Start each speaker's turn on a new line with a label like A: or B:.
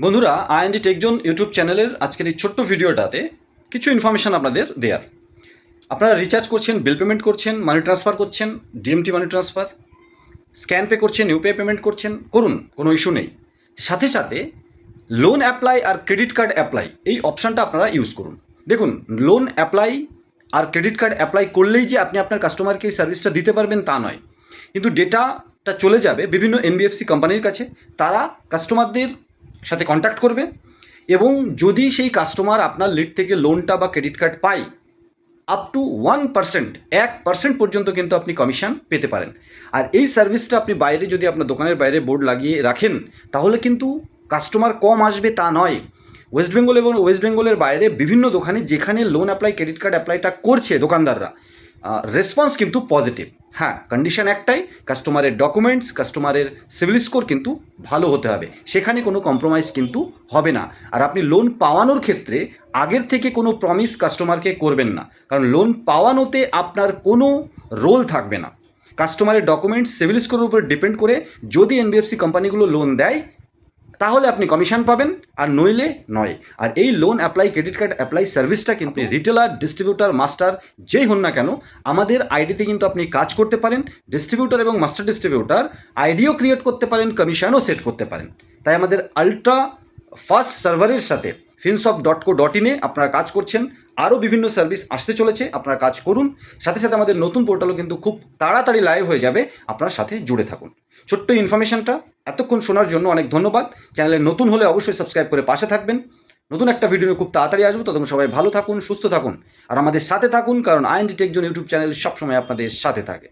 A: বন্ধুরা, IND টেকজোন YouTube চ্যানেলের আজকের এই ছোট্ট ভিডিওটাতে কিছু ইনফরমেশান আপনাদের দেয়ার। আপনারা রিচার্জ করছেন, বিল পেমেন্ট করছেন, মানি ট্রান্সফার করছেন, DMT money transfer, scan pay করছেন, ইউপিআই পেমেন্ট করছেন, করুন, কোনো ইস্যু নেই। সাথে সাথে লোন অ্যাপ্লাই আর ক্রেডিট কার্ড অ্যাপ্লাই এই অপশানটা আপনারা ইউজ করুন। দেখুন, লোন অ্যাপ্লাই আর ক্রেডিট কার্ড অ্যাপ্লাই করলেই যে আপনি আপনার কাস্টমারকে এই সার্ভিসটা দিতে পারবেন তা নয়, কিন্তু ডেটাটা চলে যাবে বিভিন্ন এনবিএফসি কোম্পানির কাছে। তারা কাস্টমারদের সাথে কন্ট্যাক্ট করবে এবং যদি সেই কাস্টমার আপনার লিড থেকে লোনটা বা ক্রেডিট কার্ড পায়, আপ টু 1%, 1% পর্যন্ত কিন্তু আপনি কমিশন পেতে পারেন। আর এই সার্ভিসটা আপনি বাইরে যদি আপনার দোকানের বাইরে বোর্ড লাগিয়ে রাখেন, তাহলে কিন্তু কাস্টমার কম আসবে তা নয়। ওয়েস্ট বেঙ্গল এবং ওয়েস্ট বেঙ্গলের বাইরে বিভিন্ন দোকানে যেখানে লোন অ্যাপ্লাই ক্রেডিট কার্ড অ্যাপ্লাইটা করছে দোকানদাররা, রেসপন্স কিন্তু পজিটিভ। হ্যাঁ, কন্ডিশন একটাই, কাস্টমারের ডকুমেন্টস, কাস্টমারের সিভিল স্কোর কিন্তু ভালো হতে হবে, সেখানে কোনো কম্প্রোমাইজ কিন্তু হবে না। আর আপনি লোন পাওয়ানোর ক্ষেত্রে আগের থেকে কোনো প্রমিস কাস্টমারকে করবেন না, কারণ লোন পাওয়ানোতে আপনার কোনো রোল থাকবে না। কাস্টমারের ডকুমেন্টস, সিভিল স্কোরের উপর ডিপেন্ড করে যদি এনবিএফসি কোম্পানিগুলো লোন দেয় তাহলে আপনি কমিশন পাবেন, আর নইলে নয়। আর এই loan apply credit card apply সার্ভিসটা কিন্তু রিটেলার, ডিস্ট্রিবিউটার, মাস্টার যেই হন না কেন, আমাদের আইডিতে কিন্তু আপনি কাজ করতে পারেন। ডিস্ট্রিবিউটার এবং মাস্টার ডিস্ট্রিবিউটার আইডিও ক্রিয়েট করতে পারেন, কমিশনও সেট করতে পারেন। তাই আমাদের আলট্রা ফাস্ট সার্ভারের সাথে finsoft.co.in আপনারা কাজ করছেন। আরও বিভিন্ন সার্ভিস আসতে চলেছে, আপনারা কাজ করুন। সাথে সাথে আমাদের নতুন পোর্টালও কিন্তু খুব তাড়াতাড়ি লাইভ হয়ে যাবে, আপনার সাথে জুড়ে থাকুন। ছোট্ট ইনফরমেশনটা এতক্ষণ শোনার জন্য অনেক ধন্যবাদ। চ্যানেলে নতুন হলে অবশ্যই সাবস্ক্রাইব করে পাশে থাকবেন। নতুন একটা ভিডিও খুব তাড়াতাড়ি আসবো, ততক্ষণ সবাই ভালো থাকুন, সুস্থ থাকুন আর আমাদের সাথে থাকুন, কারণ আইএনডি টেকজোন ইউটিউব চ্যানেল সবসময় আপনাদের সাথে থাকে।